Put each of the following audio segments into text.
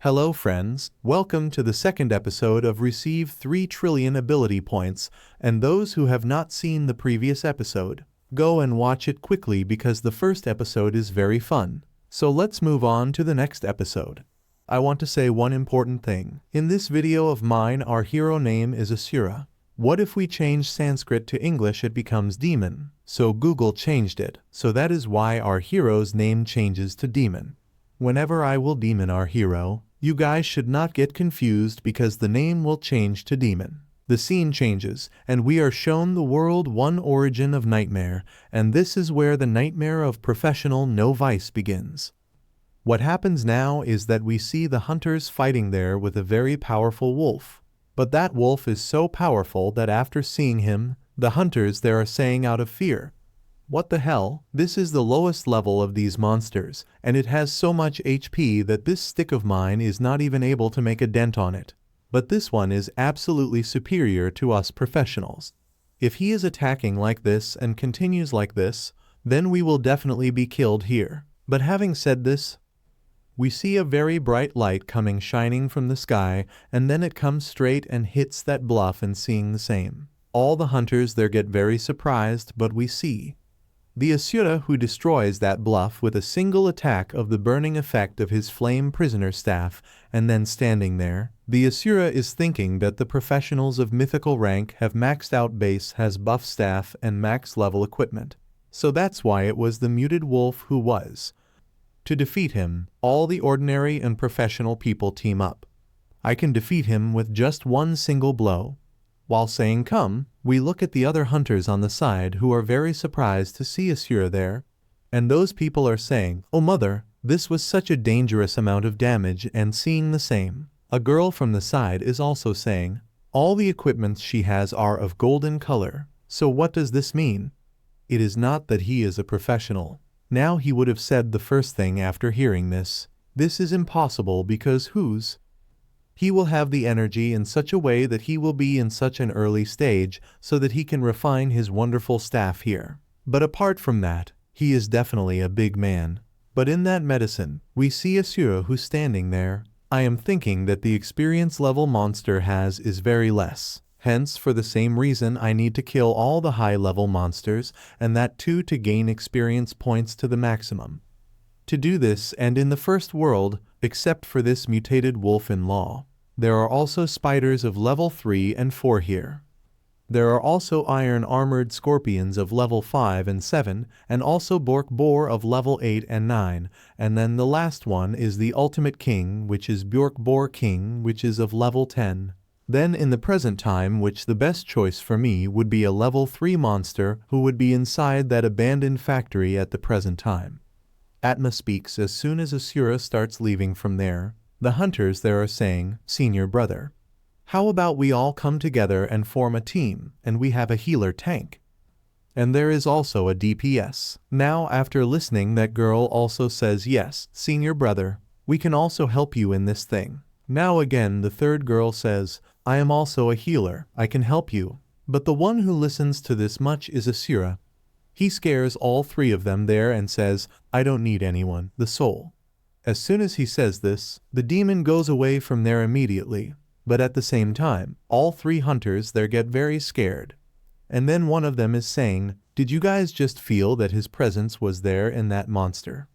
Hello friends, welcome to the second episode of Receive 3 Trillion Ability Points, and those who have not seen the previous episode, go and watch it quickly because the first episode is very fun. So let's move on to the next episode. I want to say one important thing. In this video of mine, our hero name is Asura. What if we change Sanskrit to English? It becomes demon. So Google changed it, so that is why our hero's name changes to demon. Whenever I will demon our hero, you guys should not get confused because the name will change to demon. The scene changes, and we are shown the world one origin of nightmare, and this is where the nightmare of professional no vice begins. What happens now is that we see the hunters fighting there with a very powerful wolf. But that wolf is so powerful that after seeing him, the hunters there are saying out of fear, "What the hell? This is the lowest level of these monsters, and it has so much HP that this stick of mine is not even able to make a dent on it. But this one is absolutely superior to us professionals. If he is attacking like this and continues like this, then we will definitely be killed here." But having said this, we see a very bright light coming shining from the sky, and then it comes straight and hits that bluff, and seeing the same, all the hunters there get very surprised, but we see the Asura who destroys that bluff with a single attack of the burning effect of his flame prisoner staff, and then standing there, the Asura is thinking that the professionals of mythical rank have maxed out base, has buff staff and max level equipment. So that's why it was the muted wolf who was. To defeat him, all the ordinary and professional people team up. I can defeat him with just one single blow. While saying come, we look at the other hunters on the side who are very surprised to see Asura there. And those people are saying, "Oh mother, this was such a dangerous amount of damage," and seeing the same. A girl from the side is also saying, "All the equipments she has are of golden color." So what does this mean? It is not that he is a professional. Now he would have said the first thing after hearing this, "This is impossible because he will have the energy in such a way that he will be in such an early stage so that he can refine his wonderful staff here. But apart from that, he is definitely a big man." But in that medicine, we see Asura who's standing there. I am thinking that the experience level monster has is very less. Hence, for the same reason, I need to kill all the high-level monsters, and that too to gain experience points to the maximum. To do this, and in the first world, except for this mutated wolf-in-law, there are also spiders of level 3 and 4 here. There are also iron-armored scorpions of level 5 and 7, and also Bork Boar of level 8 and 9, and then the last one is the ultimate king, which is Bjork Boar King, which is of level 10. Then in the present time, which the best choice for me would be a level 3 monster who would be inside that abandoned factory at the present time. Atma speaks as soon as Asura starts leaving from there. The hunters there are saying, "Senior brother, how about we all come together and form a team, and we have a healer tank? And there is also a DPS." Now after listening, that girl also says, "Yes, senior brother, we can also help you in this thing." Now again the third girl says, "I am also a healer, I can help you." But the one who listens to this much is Asura. He scares all three of them there and says, "I don't need anyone, the soul." As soon as he says this, the demon goes away from there immediately. But at the same time, all three hunters there get very scared. And then one of them is saying, "Did you guys just feel that his presence was there in that monster?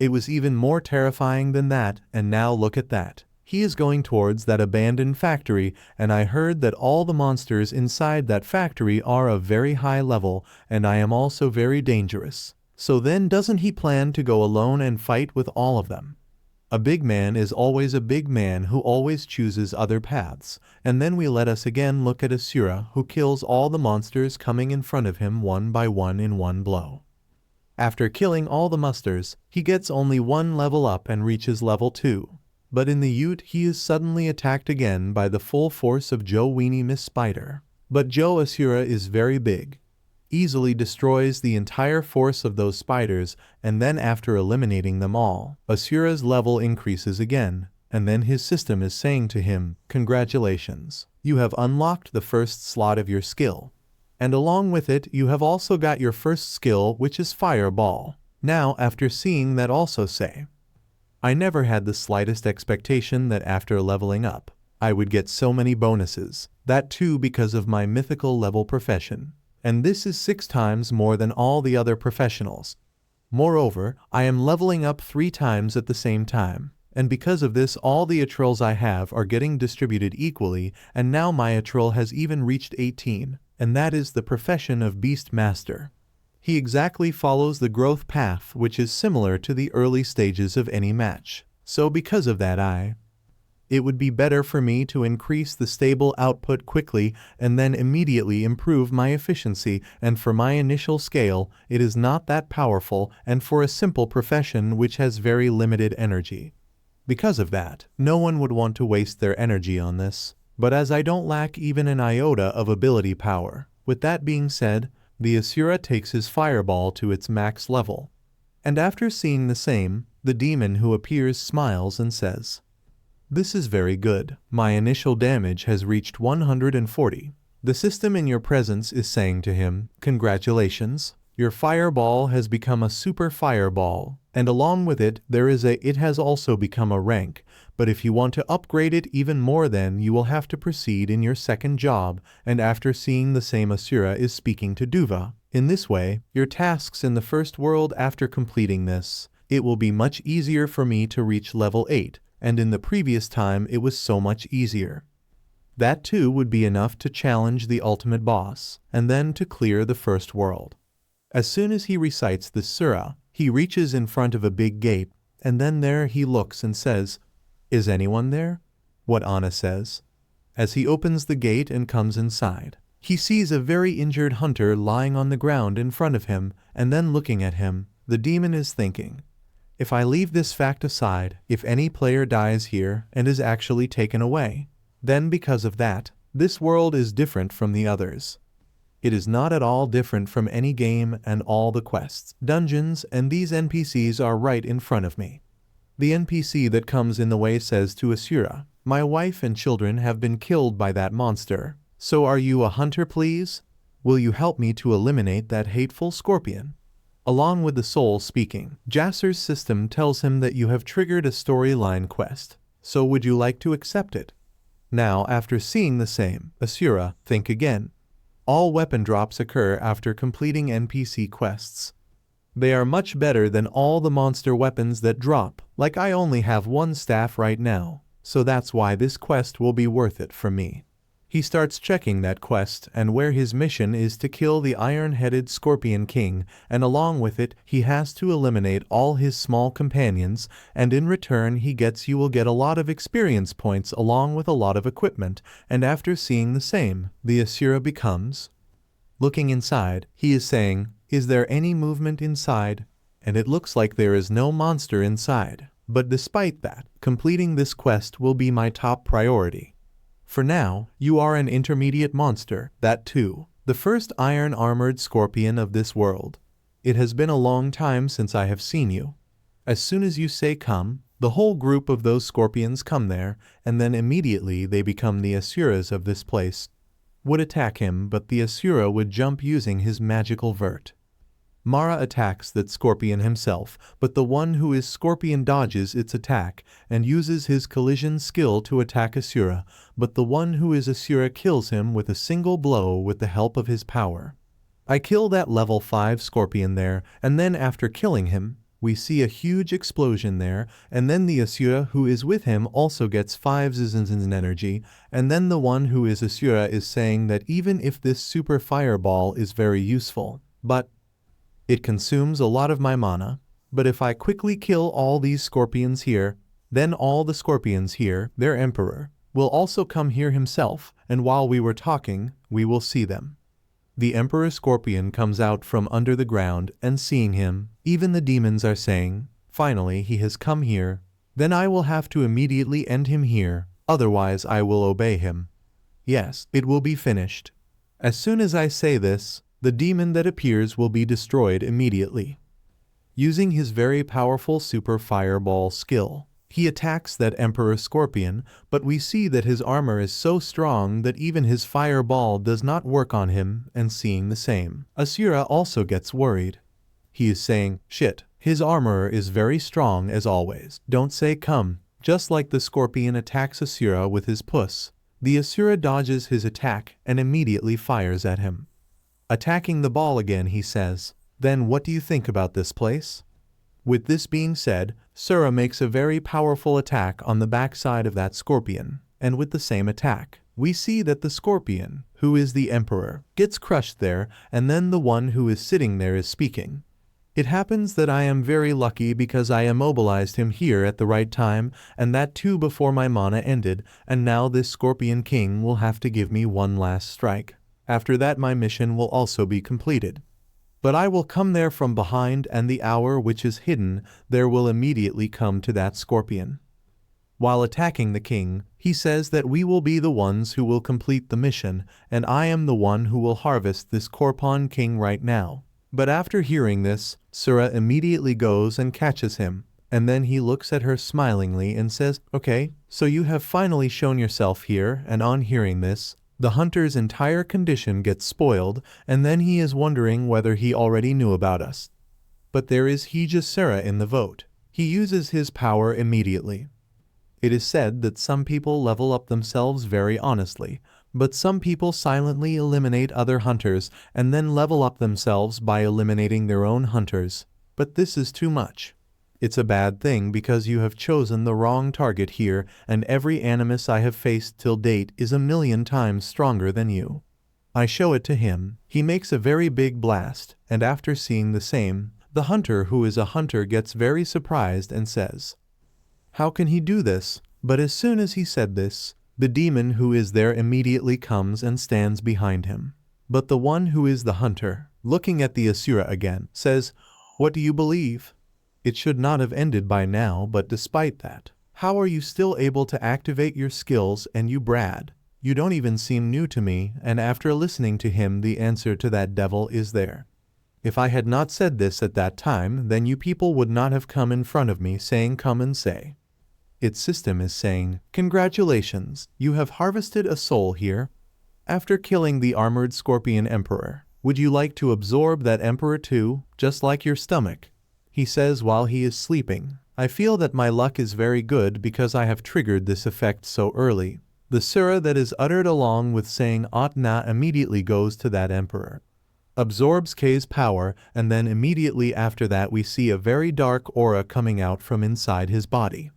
It was even more terrifying than that, and now look at that. He is going towards that abandoned factory, and I heard that all the monsters inside that factory are of very high level, and I am also very dangerous. So then doesn't he plan to go alone and fight with all of them?" A big man is always a big man who always chooses other paths, and then we let us again look at Asura who kills all the monsters coming in front of him one by one in one blow. After killing all the monsters, he gets only one level up and reaches level 2. But in the Ute he is suddenly attacked again by the full force of Joe Weenie Miss Spider. But Joe Asura is very big. Easily destroys the entire force of those spiders, and then after eliminating them all, Asura's level increases again, and then his system is saying to him, "Congratulations, you have unlocked the first slot of your skill. And along with it you have also got your first skill, which is Fireball." Now after seeing that also say, I never had the slightest expectation that after leveling up, I would get so many bonuses, that too because of my mythical level profession. And this is 6 times more than all the other professionals. Moreover, I am leveling up 3 times at the same time, and because of this all the atrils I have are getting distributed equally, and now my atril has even reached 18, and that is the profession of Beast Master. He exactly follows the growth path which is similar to the early stages of any match. So because of that it would be better for me to increase the stable output quickly and then immediately improve my efficiency, and for my initial scale it is not that powerful, and for a simple profession which has very limited energy. Because of that, no one would want to waste their energy on this, but as I don't lack even an iota of ability power. With that being said, the Asura takes his fireball to its max level. And after seeing the same, the demon who appears smiles and says, "This is very good. My initial damage has reached 140. The system in your presence is saying to him, congratulations, your fireball has become a super fireball, and along with it it has also become a rank, but if you want to upgrade it even more then you will have to proceed in your second job." And after seeing the same, Asura is speaking to Duva. In this way, your tasks in the first world, after completing this, it will be much easier for me to reach level 8, and in the previous time it was so much easier. That too would be enough to challenge the ultimate boss, and then to clear the first world. As soon as he recites this surah, he reaches in front of a big gate, and then there he looks and says, "Is anyone there?" What Anna says. As he opens the gate and comes inside, he sees a very injured hunter lying on the ground in front of him, and then looking at him, the demon is thinking, if I leave this fact aside, if any player dies here and is actually taken away, then because of that, this world is different from the others. It is not at all different from any game, and all the quests, dungeons, and these NPCs are right in front of me. The NPC that comes in the way says to Asura, "My wife and children have been killed by that monster. So are you a hunter, please? Will you help me to eliminate that hateful scorpion?" Along with the soul speaking, Jasser's system tells him that you have triggered a storyline quest, so would you like to accept it? Now, after seeing the same, Asura, think again. All weapon drops occur after completing NPC quests. They are much better than all the monster weapons that drop, like I only have 1 staff right now, so that's why this quest will be worth it for me. He starts checking that quest, and where his mission is to kill the iron-headed Scorpion King, and along with it he has to eliminate all his small companions, and in return you will get a lot of experience points along with a lot of equipment. And after seeing the same, the Asura becomes. Looking inside, he is saying, "Is there any movement inside?" And it looks like there is no monster inside. But despite that, completing this quest will be my top priority. For now, you are an intermediate monster, that too, the first iron-armored scorpion of this world. It has been a long time since I have seen you. As soon as you say come, the whole group of those scorpions come there, and then immediately they become the Asuras of this place. Would attack him, but the Asura would jump using his magical vert. Mara attacks that scorpion himself, but the one who is scorpion dodges its attack and uses his collision skill to attack Asura, but the one who is Asura kills him with a single blow with the help of his power. I kill that level 5 scorpion there, and then after killing him, we see a huge explosion there, and then the Asura who is with him also gets 5 zizins in energy, and then the one who is Asura is saying that even if this super fireball is very useful, but it consumes a lot of my mana, but if I quickly kill all these scorpions here, then all the scorpions here, their emperor, will also come here himself, and while we were talking, we will see them. The emperor scorpion comes out from under the ground, and seeing him, even the demons are saying, finally he has come here, then I will have to immediately end him here, otherwise I will obey him. Yes, it will be finished. As soon as I say this, the demon that appears will be destroyed immediately. Using his very powerful super fireball skill, he attacks that Emperor Scorpion, but we see that his armor is so strong that even his fireball does not work on him, and seeing the same, Asura also gets worried. He is saying, shit, His armor is very strong as always. Don't say come. Just like the scorpion attacks Asura with his puss, the Asura dodges his attack and immediately fires at him. Attacking the ball again, he says, "Then what do you think about this place?" With this being said, Asura makes a very powerful attack on the backside of that scorpion, and with the same attack, we see that the scorpion, who is the emperor, gets crushed there, and then the one who is sitting there is speaking. It happens that I am very lucky because I immobilized him here at the right time, and that too before my mana ended, and now this Scorpion King will have to give me one last strike. After that my mission will also be completed. But I will come there from behind, and the hour which is hidden there will immediately come to that scorpion. While attacking the king, he says that we will be the ones who will complete the mission, and I am the one who will harvest this Scorpion King right now. But after hearing this, Asura immediately goes and catches him, and then he looks at her smilingly and says, "Okay, so you have finally shown yourself here," and on hearing this, the hunter's entire condition gets spoiled, and then he is wondering whether he already knew about us. But there is Asura in the vote. He uses his power immediately. It is said that some people level up themselves very honestly, but some people silently eliminate other hunters and then level up themselves by eliminating their own hunters. But this is too much. It's a bad thing because you have chosen the wrong target here, and every animus I have faced till date is 1,000,000 times stronger than you. I show it to him. He makes a very big blast, and after seeing the same, the hunter who is a hunter gets very surprised and says, "How can he do this?" But as soon as he said this, the demon who is there immediately comes and stands behind him. But the one who is the hunter, looking at the Asura again, says, "What do you believe? It should not have ended by now, but despite that, how are you still able to activate your skills? And you, Brad, you don't even seem new to me." And after listening to him, the answer to that devil is there. If I had not said this at that time, then you people would not have come in front of me saying come and say. Its system is saying, "Congratulations, you have harvested a soul here. After killing the armored scorpion emperor, would you like to absorb that emperor too, just like your stomach?" He says while he is sleeping, "I feel that my luck is very good because I have triggered this effect so early." The surah that is uttered along with saying Atna immediately goes to that emperor, absorbs K's power, and then immediately after that we see a very dark aura coming out from inside his body.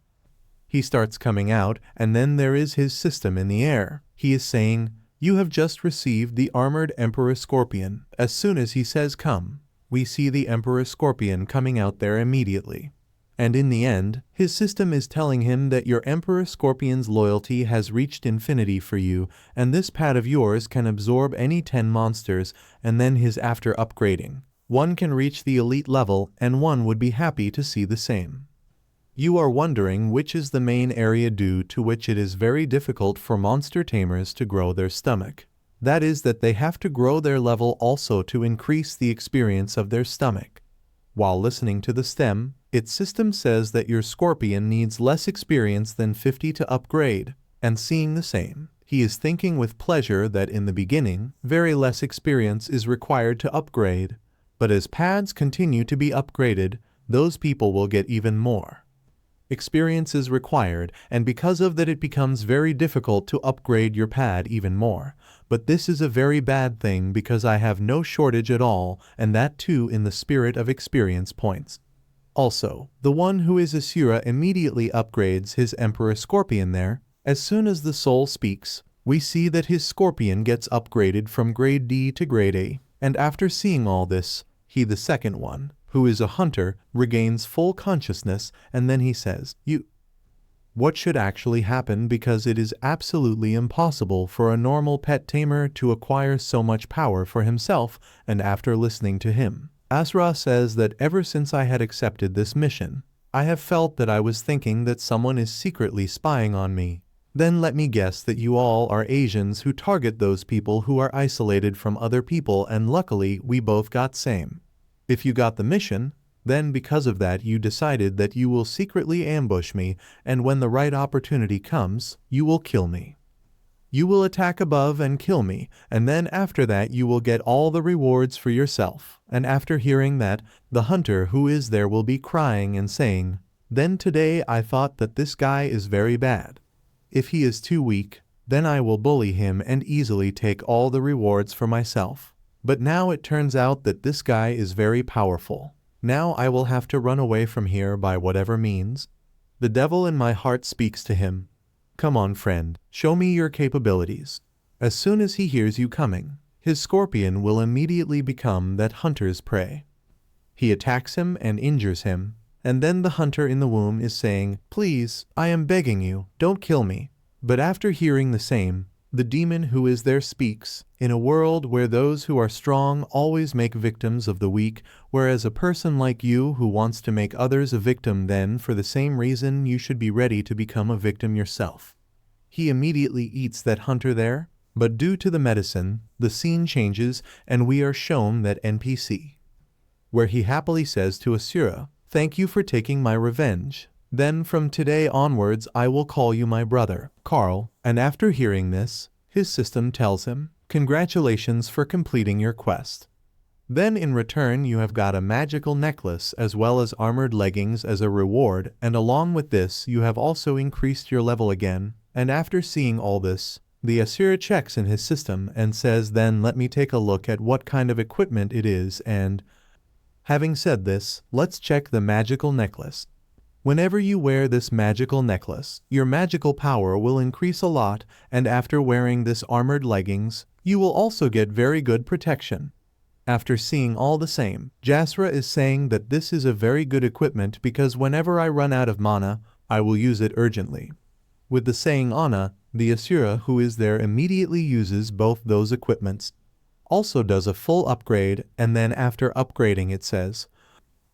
He starts coming out, and then there is his system in the air. He is saying, "You have just received the armored Emperor Scorpion." As soon as he says come, we see the Emperor Scorpion coming out there immediately. And in the end, his system is telling him that your Emperor Scorpion's loyalty has reached infinity for you, and this pad of yours can absorb any 10 monsters, and then his after upgrading. One can reach the elite level, and one would be happy to see the same. You are wondering which is the main area due to which it is very difficult for monster tamers to grow their stomach. That is that they have to grow their level also to increase the experience of their stomach. While listening to the stem, its system says that your scorpion needs less experience than 50 to upgrade, and seeing the same, he is thinking with pleasure that in the beginning, very less experience is required to upgrade, but as pads continue to be upgraded, those people will get even more. Experience is required, and because of that it becomes very difficult to upgrade your pad even more. But this is a very bad thing because I have no shortage at all, and that too in the spirit of experience points. Also, the one who is Asura immediately upgrades his Emperor Scorpion there. As soon as the soul speaks, we see that his Scorpion gets upgraded from grade D to grade A, and after seeing all this, he, the second one, who is a hunter, regains full consciousness, and then he says, What should actually happen because it is absolutely impossible for a normal pet tamer to acquire so much power for himself?" And after listening to him, Asura says that ever since I had accepted this mission, I have felt that I was thinking that someone is secretly spying on me. Then let me guess that you all are Asians who target those people who are isolated from other people, and luckily we both got same. If you got the mission, then because of that you decided that you will secretly ambush me, and when the right opportunity comes, you will kill me. You will attack above and kill me, and then after that you will get all the rewards for yourself." And after hearing that, the hunter who is there will be crying and saying, "Then today I thought that this guy is very bad. If he is too weak, then I will bully him and easily take all the rewards for myself. But now it turns out that this guy is very powerful. Now I will have to run away from here by whatever means." The devil in my heart speaks to him. "Come on, friend, show me your capabilities." As soon as he hears you coming, his scorpion will immediately become that hunter's prey. He attacks him and injures him, and then the hunter in the womb is saying, "Please, I am begging you, don't kill me." But after hearing the same, the demon who is there speaks, "In a world where those who are strong always make victims of the weak, whereas a person like you who wants to make others a victim, then for the same reason you should be ready to become a victim yourself." He immediately eats that hunter there, but due to the medicine, the scene changes and we are shown that NPC, where he happily says to Asura, "Thank you for taking my revenge. Then from today onwards I will call you my brother, Carl." And after hearing this, his system tells him, "Congratulations for completing your quest. Then in return you have got a magical necklace as well as armored leggings as a reward, and along with this you have also increased your level again." And after seeing all this, the Asura checks in his system and says, "Then let me take a look at what kind of equipment it is," and having said this, let's check the magical necklace. Whenever you wear this magical necklace, your magical power will increase a lot, and after wearing this armored leggings, you will also get very good protection. After seeing all the same, Jasra is saying that this is a very good equipment because whenever I run out of mana, I will use it urgently. With the saying Anna, the Asura who is there immediately uses both those equipments. Also does a full upgrade, and then after upgrading it says,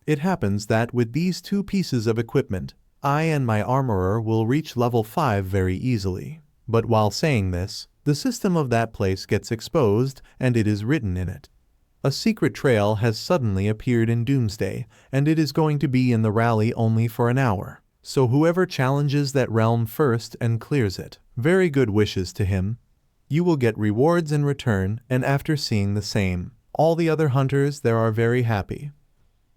"It happens that with these two pieces of equipment, I and my armorer will reach level 5 very easily." But while saying this, the system of that place gets exposed and it is written in it, "A secret trail has suddenly appeared in Doomsday, and it is going to be in the rally only for an hour. So whoever challenges that realm first and clears it, very good wishes to him. You will get rewards in return." And after seeing the same, all the other hunters there are very happy.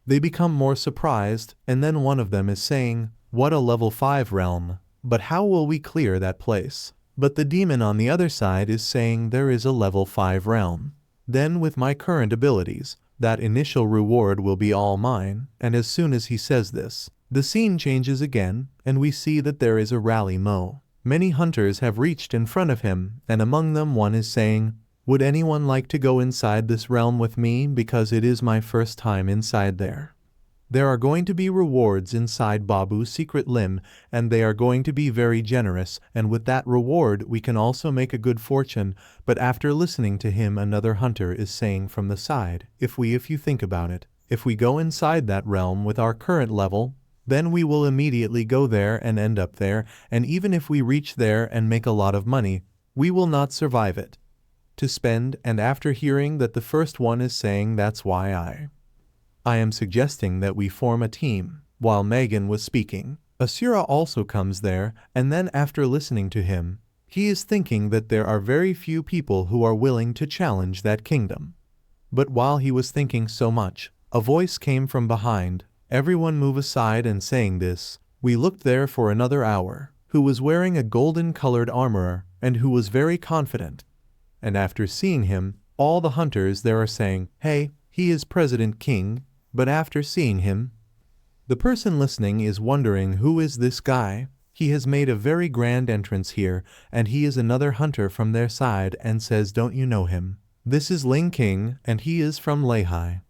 They become more surprised, and then one of them is saying, "What a level 5 realm, but how will we clear that place?" But the demon on the other side is saying, "There is a level 5 realm. Then with my current abilities, that initial reward will be all mine." And as soon as he says this, the scene changes again, and we see that there is a rally mo. Many hunters have reached in front of him, and among them one is saying, "Would anyone like to go inside this realm with me because it is my first time inside there? There are going to be rewards inside Babu's secret limb, and they are going to be very generous, and with that reward we can also make a good fortune." But after listening to him, another hunter is saying from the side, if you think about it, if we go inside that realm with our current level, then we will immediately go there and end up there, and even if we reach there and make a lot of money, we will not survive it to spend. And after hearing that the first one is saying, "That's why I am suggesting that we form a team." While Megan was speaking, Asura also comes there, and then after listening to him, he is thinking that there are very few people who are willing to challenge that kingdom. But while he was thinking so much, a voice came from behind, "Everyone move aside," and saying this, we looked there for another hour, who was wearing a golden-colored armor, and who was very confident. And after seeing him, all the hunters there are saying, "Hey, he is President King." But after seeing him, the person listening is wondering, who is this guy? He has made a very grand entrance here, and he is another hunter from their side and says, "Don't you know him? This is Ling King, and he is from Lehi.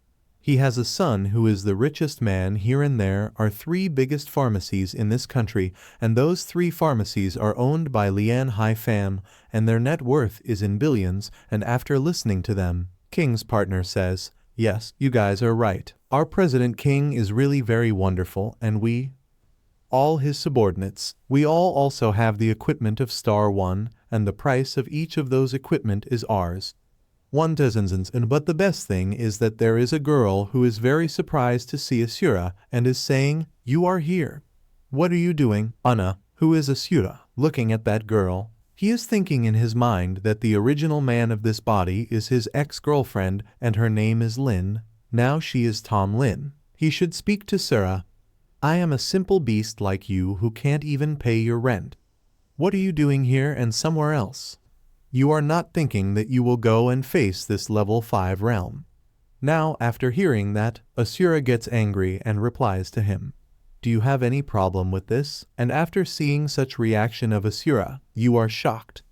He has a son who is the richest man here, and there are 3 biggest pharmacies in this country, and those 3 pharmacies are owned by Lian Hai fam, and their net worth is in billions." And after listening to them, King's partner says, "Yes, you guys are right. Our President King is really very wonderful, and we, all his subordinates, we all also have the equipment of Star 1, and the price of each of those equipment is ours. 1,000. And but the best thing is that there is a girl who is very surprised to see Asura and is saying, "You are here. What are you doing?" Anna, who is Asura, looking at that girl, He is thinking in his mind that the original man of this body is his ex-girlfriend and her name is Lin. Now she is Tom Lin. He should speak to Sarah. I am a simple beast like you who can't even pay your rent. What are you doing here and somewhere else? You are not thinking that you will go and face this level 5 realm. Now, after hearing that, Asura gets angry and replies to him. Do you have any problem with this? And after seeing such reaction of Asura, you are shocked.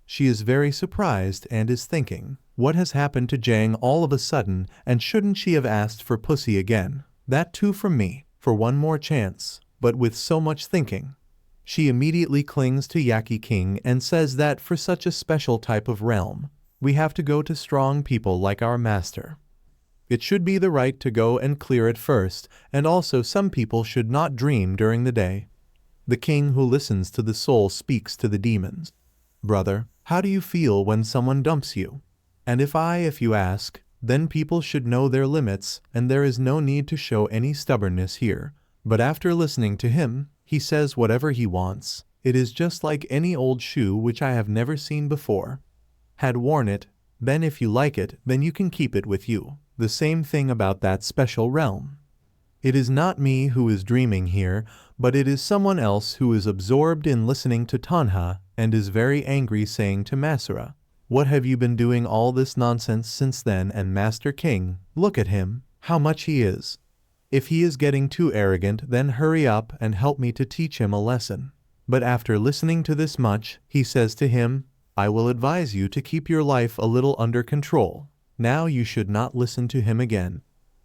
She is very surprised and is thinking, what has happened to Jang all of a sudden, and shouldn't she have asked for pussy again? That too from me, for one more chance. But with so much thinking, she immediately clings to Yaki King and says that for such a special type of realm, we have to go to strong people like our master. It should be the right to go and clear it first, and also some people should not dream during the day. The king who listens to the soul speaks to the demons. Brother, how do you feel when someone dumps you? And if you ask, then people should know their limits, and there is no need to show any stubbornness here. But after listening to him, he says whatever he wants. It is just like any old shoe which I have never seen before. Had worn it, then if you like it, then you can keep it with you. The same thing about that special realm. It is not me who is dreaming here, but it is someone else who is absorbed in listening to Tanha and is very angry saying to Masura, what have you been doing all this nonsense since then? And Master King, look at him, how much he is. If he is getting too arrogant, then hurry up and help me to teach him a lesson. But after listening to this much, he says to him, I will advise you to keep your life a little under control. Now you should not listen to him again.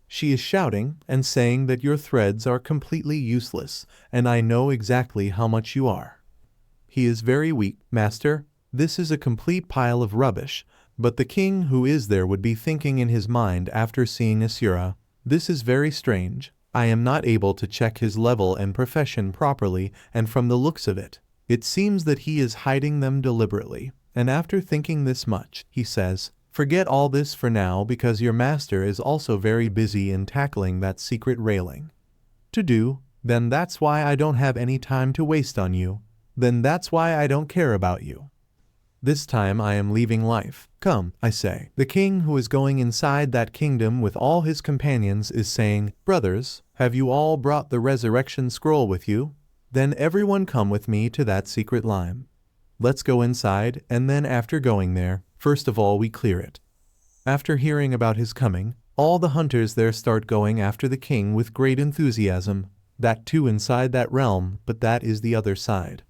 She is shouting and saying that your threads are completely useless, and I know exactly how much you are. He is very weak, master. This is a complete pile of rubbish. But the king who is there would be thinking in his mind after seeing Asura, this is very strange. I am not able to check his level and profession properly, and from the looks of it, it seems that he is hiding them deliberately. And after thinking this much, he says, forget all this for now because your master is also very busy in tackling that secret railing. To do, then that's why I don't have any time to waste on you. Then that's why I don't care about you. This time I am leaving life. Come, I say. The king who is going inside that kingdom with all his companions is saying, brothers, have you all brought the resurrection scroll with you? Then everyone come with me to that secret lime. Let's go inside, and then after going there, first of all we clear it. After hearing about his coming, all the hunters there start going after the king with great enthusiasm. That too inside that realm, but that is the other side.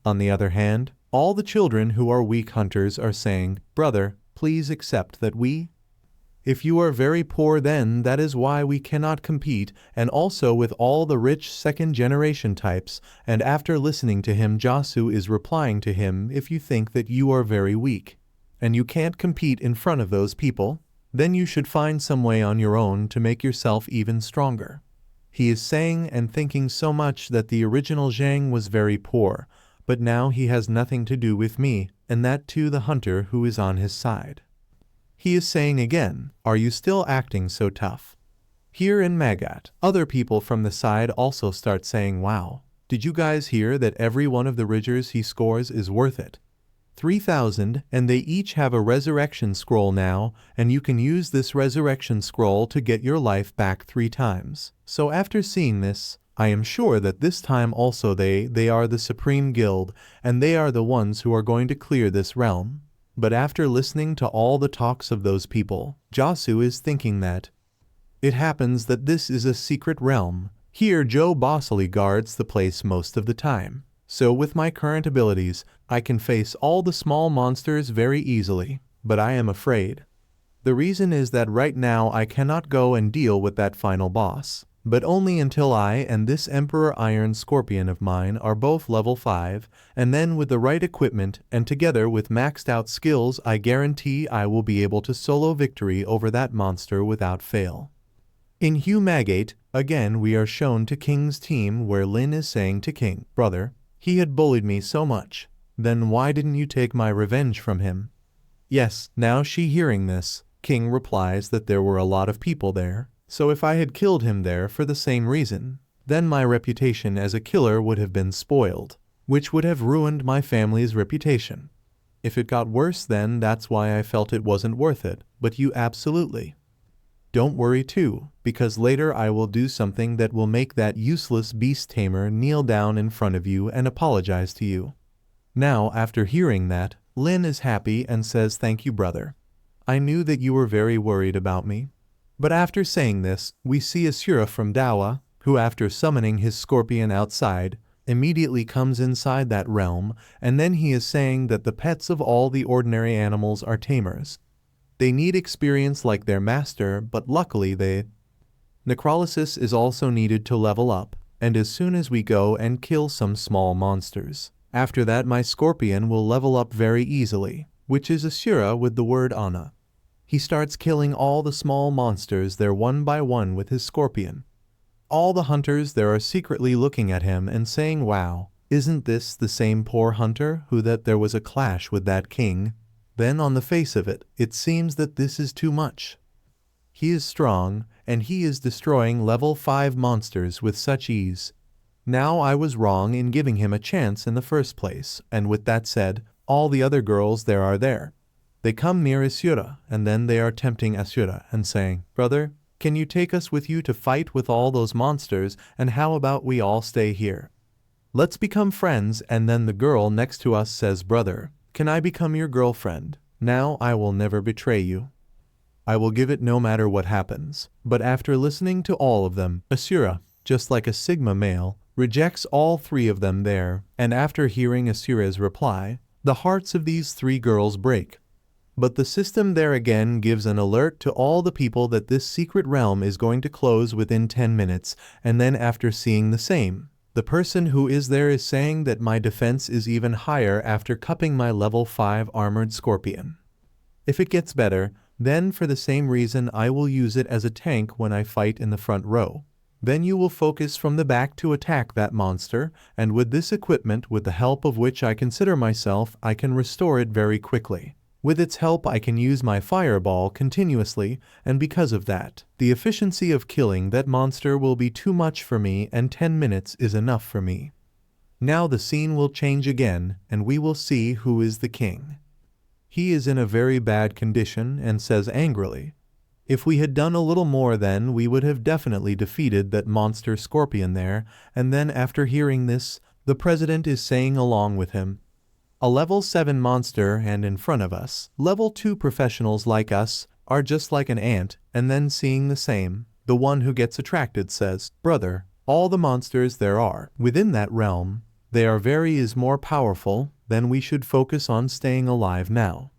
On the other hand, all the children who are weak hunters are saying, brother, please accept that we. If you are very poor, then that is why we cannot compete, and also with all the rich second-generation types. And after listening to him, Jasu is replying to him, if you think that you are very weak, and you can't compete in front of those people, then you should find some way on your own to make yourself even stronger. He is saying and thinking so much that the original Zhang was very poor, but now he has nothing to do with me, and that too the hunter who is on his side. He is saying again, are you still acting so tough? Here in Magat, other people from the side also start saying, wow, did you guys hear that every one of the ridgers he scores is worth it? 3,000, and they each have a resurrection scroll now, and you can use this resurrection scroll to get your life back 3 times. So after seeing this, I am sure that this time also they are the Supreme Guild, and they are the ones who are going to clear this realm. But after listening to all the talks of those people, Jasu is thinking that it happens that this is a secret realm. Here Joe bossily guards the place most of the time. So with my current abilities, I can face all the small monsters very easily, but I am afraid. The reason is that right now I cannot go and deal with that final boss, but only until I and this Emperor Iron Scorpion of mine are both level 5, and then with the right equipment and together with maxed out skills, I guarantee I will be able to solo victory over that monster without fail. In Hugh Magate, again we are shown to King's team where Lin is saying to King, brother, he had bullied me so much, then why didn't you take my revenge from him? Yes, now she hearing this, King replies that there were a lot of people there, so if I had killed him there for the same reason, then my reputation as a killer would have been spoiled. which would have ruined my family's reputation. If it got worse, then that's why I felt it wasn't worth it, but you absolutely. Don't worry too, because later I will do something that will make that useless beast tamer kneel down in front of you and apologize to you. Now, after hearing that, Lin is happy and says, "Thank you, brother. I knew that you were very worried about me." But after saying this, we see Asura from Dawa, who after summoning his scorpion outside, immediately comes inside that realm, and then he is saying that the pets of all the ordinary animals are tamers. They need experience like their master, but luckily Necrolysis is also needed to level up, and as soon as we go and kill some small monsters, after that my scorpion will level up very easily, which is Asura with the word Ana. He starts killing all the small monsters there one by one with his scorpion. All the hunters there are secretly looking at him and saying, "Wow, isn't this the same poor hunter who that there was a clash with that king?" Then on the face of it, it seems that this is too much. He is strong, and he is destroying level 5 monsters with such ease. Now I was wrong in giving him a chance in the first place, and with that said, all the other girls there are there. They come near Asura, and then they are tempting Asura and saying, "Brother, can you take us with you to fight with all those monsters, and how about we all stay here? Let's become friends." And then the girl next to us says, "Brother, can I become your girlfriend? Now I will never betray you. I will give it no matter what happens." But after listening to all of them, Asura, just like a Sigma male, rejects all 3 of them there, and after hearing Asura's reply, the hearts of these 3 girls break. But the system there again gives an alert to all the people that this secret realm is going to close within 10 minutes, and then after seeing the same, the person who is there is saying that my defense is even higher after cupping my level 5 armored scorpion. If it gets better, then for the same reason I will use it as a tank when I fight in the front row. Then you will focus from the back to attack that monster, and with this equipment, with the help of which I consider myself, I can restore it very quickly. With its help I can use my fireball continuously, and because of that, the efficiency of killing that monster will be too much for me, and 10 minutes is enough for me. Now the scene will change again, and we will see who is the king. He is in a very bad condition and says angrily, "If we had done a little more then we would have definitely defeated that monster scorpion there." And then after hearing this, the president is saying along with him, "A level 7 monster and in front of us, level 2 professionals like us, are just like an ant." And then seeing the same, the one who gets attracted says, "Brother, all the monsters there are within that realm, they are is more powerful, then we should focus on staying alive now."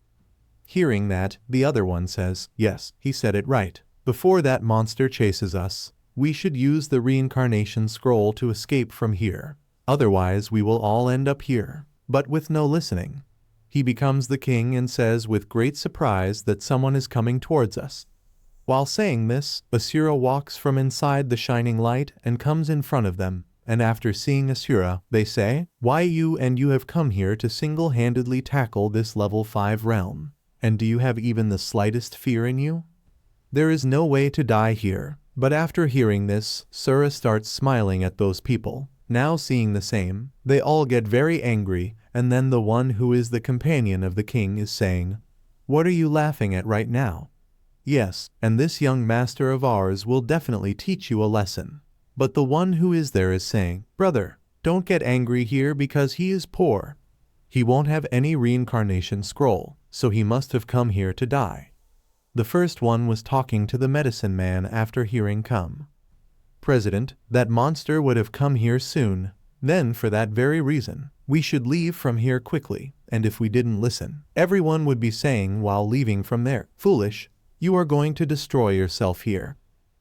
Hearing that, the other one says, "Yes, he said it right. Before that monster chases us, we should use the reincarnation scroll to escape from here. Otherwise we will all end up here." But with no listening, he becomes the king and says with great surprise that someone is coming towards us. While saying this, Asura walks from inside the shining light and comes in front of them, and after seeing Asura, they say, "Why you have come here to single-handedly tackle this level 5 realm? And do you have even the slightest fear in you? There is no way to die here." But after hearing this, Asura starts smiling at those people. Now seeing the same, they all get very angry, and then the one who is the companion of the king is saying, "What are you laughing at right now? Yes, and this young master of ours will definitely teach you a lesson." But the one who is there is saying, "Brother, don't get angry here because he is poor. He won't have any reincarnation scroll, so he must have come here to die." The first one was talking to the medicine man after hearing come. "President, that monster would have come here soon. Then for that very reason, we should leave from here quickly, and if we didn't listen, everyone would be saying while leaving from there, 'Foolish, you are going to destroy yourself here.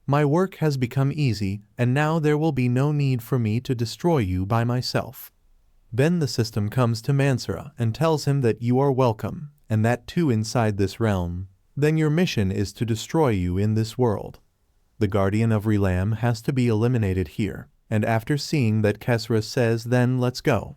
My work has become easy, and now there will be no need for me to destroy you by myself.'" Then the system comes to Mansura and tells him that you are welcome, and that too inside this realm. Then your mission is to destroy you in this world. The Guardian of Relam has to be eliminated here, and after seeing that Kesra says, "Then let's go.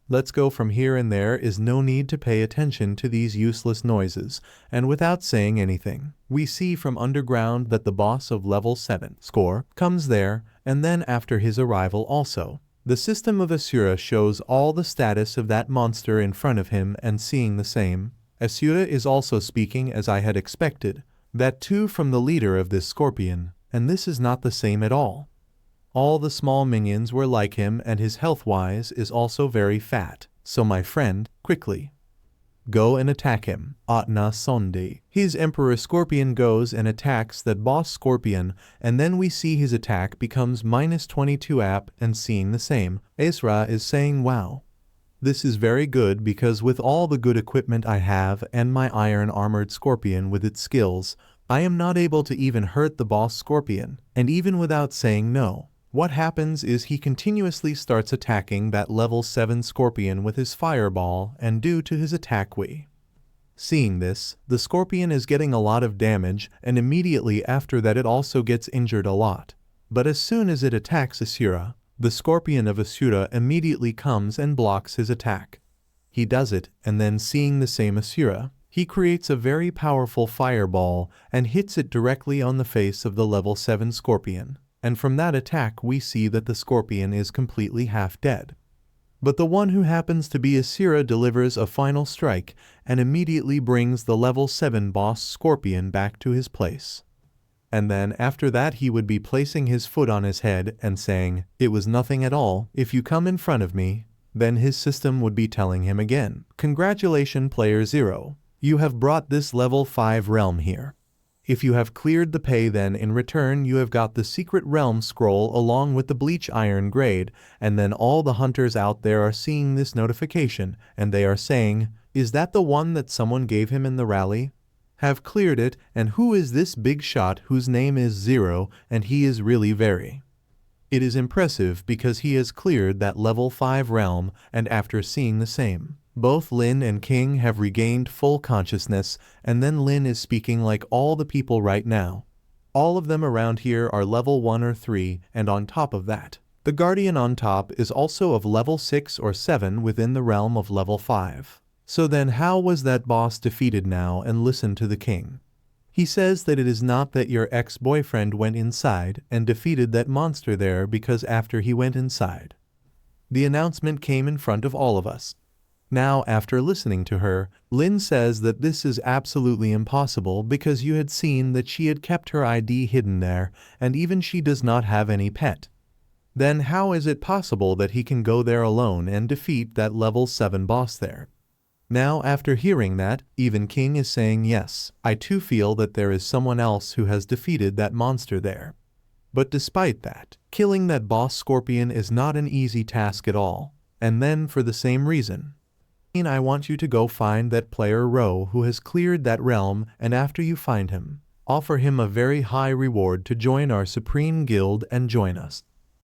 Let's go from here," and there is no need to pay attention to these useless noises, and without saying anything, we see from underground that the boss of level 7 score comes there, and then after his arrival also, The system of Asura shows all the status of that monster in front of him and seeing the same. Asura is also speaking as I had expected, that too from the leader of this scorpion, and this is not the same at all. All the small minions were like him and his health-wise is also very fat, so my friend, quickly go and attack him. Atna Sonde. His Emperor Scorpion goes and attacks that boss Scorpion, and then we see his attack becomes -22 AP and seeing the same. Asura is saying wow. This is very good because with all the good equipment I have and my iron armored Scorpion with its skills, I am not able to even hurt the boss Scorpion, and even without saying no. What happens is he continuously starts attacking that level 7 Scorpion with his fireball and due to his attack we. Seeing this, the Scorpion is getting a lot of damage and immediately after that it also gets injured a lot. But as soon as it attacks Asura, the Scorpion of Asura immediately comes and blocks his attack. He does it and then seeing the same Asura, he creates a very powerful fireball and hits it directly on the face of the level 7 Scorpion. And from that attack we see that the Scorpion is completely half dead. But the one who happens to be Asura delivers a final strike and immediately brings the level 7 boss Scorpion back to his place. And then after that he would be placing his foot on his head and saying, "It was nothing at all, if you come in front of me." Then his system would be telling him again, "Congratulations player 0, you have brought this level 5 realm here. If you have cleared the pay then in return you have got the secret realm scroll along with the bleach iron grade," and then all the hunters out there are seeing this notification and they are saying, "Is that the one that someone gave him in the rally? Have cleared it, and who is this big shot whose name is 0 and he is really very." It is impressive because he has cleared that level 5 realm and after seeing the same. Both Lin and King have regained full consciousness and then Lin is speaking like all the people right now. All of them around here are level 1 or 3 and on top of that, the Guardian on top is also of level 6 or 7 within the realm of level 5. So then how was that boss defeated now and listen to the king. He says that it is not that your ex-boyfriend went inside and defeated that monster there because after he went inside, the announcement came in front of all of us. Now after listening to her, Lin says that this is absolutely impossible because you had seen that she had kept her ID hidden there and even she does not have any pet. Then how is it possible that he can go there alone and defeat that level 7 boss there? Now after hearing that, even King is saying yes, I too feel that there is someone else who has defeated that monster there. But despite that, killing that boss Scorpion is not an easy task at all. And then for the same reason, I want you to go find that player Ro who has cleared that realm and after you find him, offer him a very high reward to join our Supreme Guild and join us.